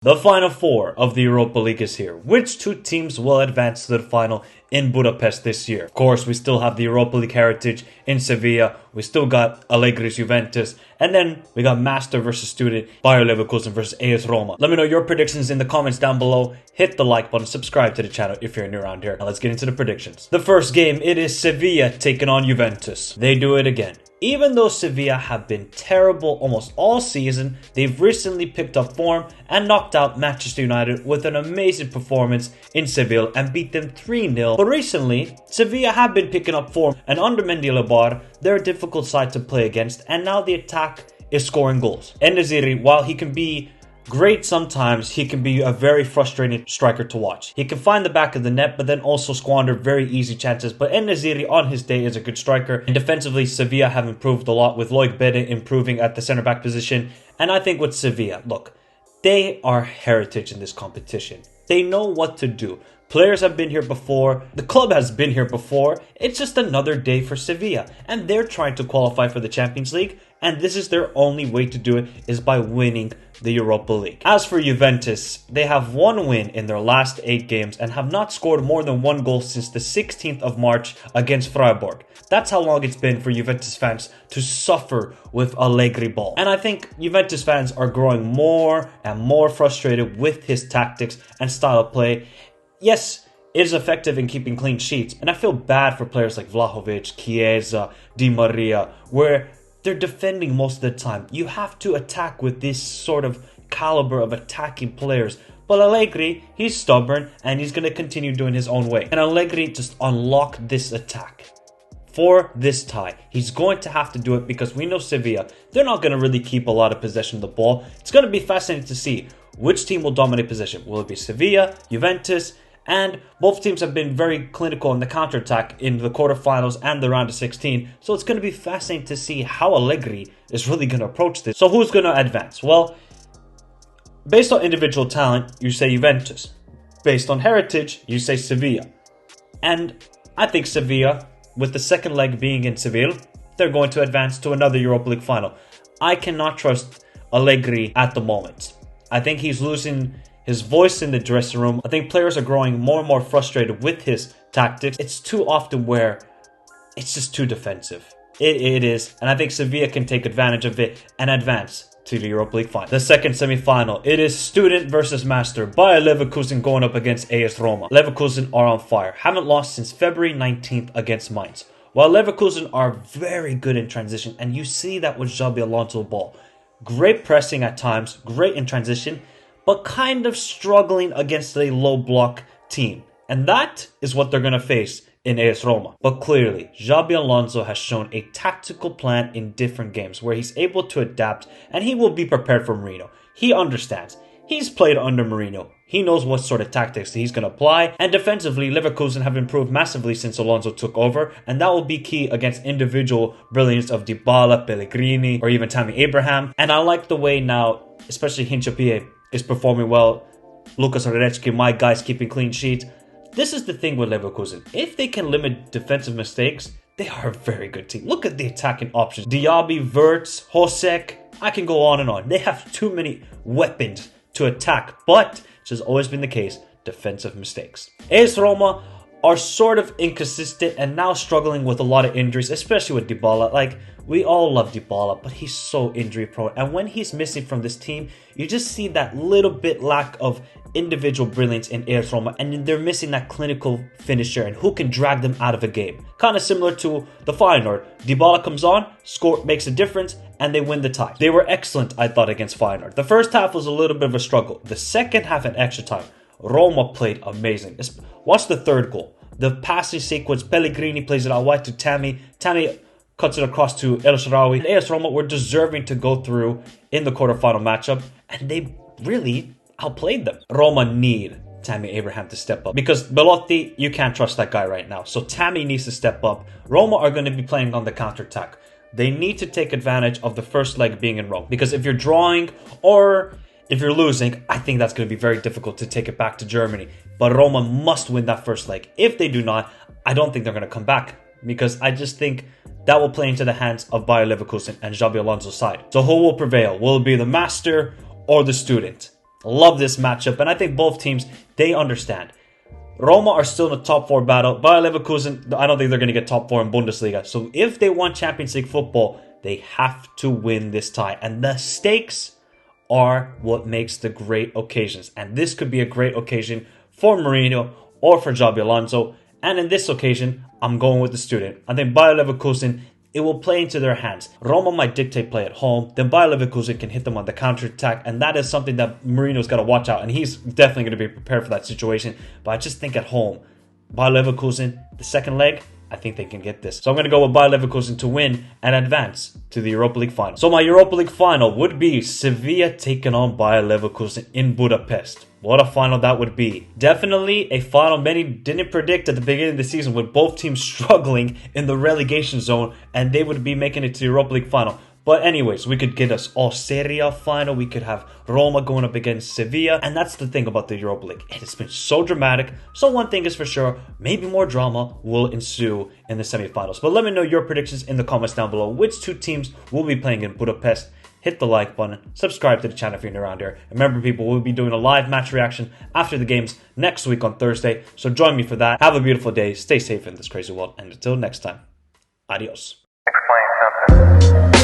The final four of the Europa League is here. Which two teams will advance to the final in Budapest this year? Of course, we still have the Europa League heritage in Sevilla. We still got Allegri's Juventus. And then we got Master versus Student, Bayer Leverkusen versus AS Roma. Let me know your predictions in the comments down below. Hit the like button, subscribe to the channel if you're new around here. Now let's get into the predictions. The first game, it is Sevilla taking on Juventus. They do it again. Even though Sevilla have been terrible almost all season, they've recently picked up form and knocked out Manchester United with an amazing performance in Seville and beat them 3-0. But recently, Sevilla have been picking up form, and under Mendilibar, they're a difficult side to play against, and now the attack is scoring goals. En-Nesyri, while he can be great sometimes, he can be a very frustrating striker to watch. He can find the back of the net, but then also squander very easy chances. But En-Nesyri on his day is a good striker. And defensively, Sevilla have improved a lot with Loic Bede improving at the center back position. And I think with Sevilla, look, they are heritage in this competition. They know what to do. Players have been here before. The club has been here before. It's just another day for Sevilla. And they're trying to qualify for the Champions League. And this is their only way to do it, is by winning the Europa League. As for Juventus, they have one win in their last 8 games and have not scored more than 1 goal since the 16th of March against Freiburg. That's how long it's been for Juventus fans to suffer with Allegri ball. And I think Juventus fans are growing more and more frustrated with his tactics and style of play. Yes, it is effective in keeping clean sheets, and I feel bad for players like Vlahovic, Chiesa, Di Maria, where they're defending most of the time. You have to attack with this sort of caliber of attacking players. But Allegri, he's stubborn and he's going to continue doing his own way. And Allegri just unlocked this attack for this tie. He's going to have to do it because we know Sevilla, they're not going to really keep a lot of possession of the ball. It's going to be fascinating to see which team will dominate possession. Will it be Sevilla, Juventus? And both teams have been very clinical in the counterattack in the quarterfinals and the round of 16. So it's going to be fascinating to see how Allegri is really going to approach this. So who's going to advance? Well, based on individual talent, you say Juventus. Based on heritage, you say Sevilla. And I think Sevilla, with the second leg being in Seville, they're going to advance to another Europa League final. I cannot trust Allegri at the moment. I think he's losing his voice in the dressing room. I think players are growing more and more frustrated with his tactics. It's too often where it's just too defensive. It is. And I think Sevilla can take advantage of it and advance to the Europa League final. The second semi-final, it is Student versus Master. Bayer Leverkusen going up against AS Roma. Leverkusen are on fire. Haven't lost since February 19th against Mainz. While Leverkusen are very good in transition, and you see that with Xabi Alonso ball. Great pressing at times, great in transition, but kind of struggling against a low block team. And that is what they're going to face in AS Roma. But clearly, Xabi Alonso has shown a tactical plan in different games where he's able to adapt, and he will be prepared for Mourinho. He understands. He's played under Mourinho. He knows what sort of tactics he's going to apply. And defensively, Leverkusen have improved massively since Alonso took over. And that will be key against individual brilliance of Dybala, Pellegrini, or even Tammy Abraham. And I like the way now, especially Hincapié, is performing well. Lucas Radecki, my guys, keeping clean sheets. This is the thing with Leverkusen. If they can limit defensive mistakes, they are a very good team. Look at the attacking options. Diaby, Wirtz, Hosek. I can go on and on. They have too many weapons to attack, but which has always been the case, defensive mistakes. AS Roma are sort of inconsistent and now struggling with a lot of injuries, especially with Dybala. Like, we all love Dybala, but he's so injury prone. And when he's missing from this team, you just see that little bit lack of individual brilliance in AS Roma. And they're missing that clinical finisher and who can drag them out of a game. Kind of similar to the Feyenoord. Dybala comes on, score, makes a difference, and they win the tie. They were excellent, I thought, against Feyenoord. The first half was a little bit of a struggle. The second half and extra time, Roma played amazing. Watch the third goal. The passing sequence, Pellegrini plays it out wide to Tammy. Tammy cuts it across to El Shaarawy. AS Roma were deserving to go through in the quarterfinal matchup, and they really outplayed them. Roma need Tammy Abraham to step up because Belotti, you can't trust that guy right now. So Tammy needs to step up. Roma are going to be playing on the counterattack. They need to take advantage of the first leg being in Rome, because if you're drawing or if you're losing, I think that's going to be very difficult to take it back to Germany. But Roma must win that first leg. If they do not, I don't think they're going to come back, because I just think that will play into the hands of Bayer Leverkusen and Xabi Alonso's side. So who will prevail? Will it be the Master or the Student? Love this matchup, and I think both teams, they understand. Roma are still in the top 4 battle. Bayer Leverkusen, I don't think they're going to get top 4 in Bundesliga. So if they want Champions League football, they have to win this tie. And the stakes are what makes the great occasions. And this could be a great occasion for Mourinho or for Xabi Alonso. And in this occasion, I'm going with the student. I think Bayer Leverkusen, it will play into their hands. Roma might dictate play at home. Then Bayer Leverkusen can hit them on the counter-attack. And that is something that Mourinho's got to watch out. And he's definitely going to be prepared for that situation. But I just think at home, Bayer Leverkusen, the second leg, I think they can get this. So I'm going to go with Bayer Leverkusen to win and advance to the Europa League final. So my Europa League final would be Sevilla taking on Bayer Leverkusen in Budapest. What a final that would be. Definitely a final many didn't predict at the beginning of the season, with both teams struggling in the relegation zone, and they would be making it to the Europa League final. But anyways, we could get us all Serie A final. We could have Roma going up against Sevilla. And that's the thing about the Europa League. It has been so dramatic. So one thing is for sure, maybe more drama will ensue in the semifinals. But let me know your predictions in the comments down below. Which two teams will be playing in Budapest? Hit the like button, subscribe to the channel if you're new around here. And remember, people, we'll be doing a live match reaction after the games next week on Thursday. So join me for that. Have a beautiful day. Stay safe in this crazy world. And until next time, adios. Explain something.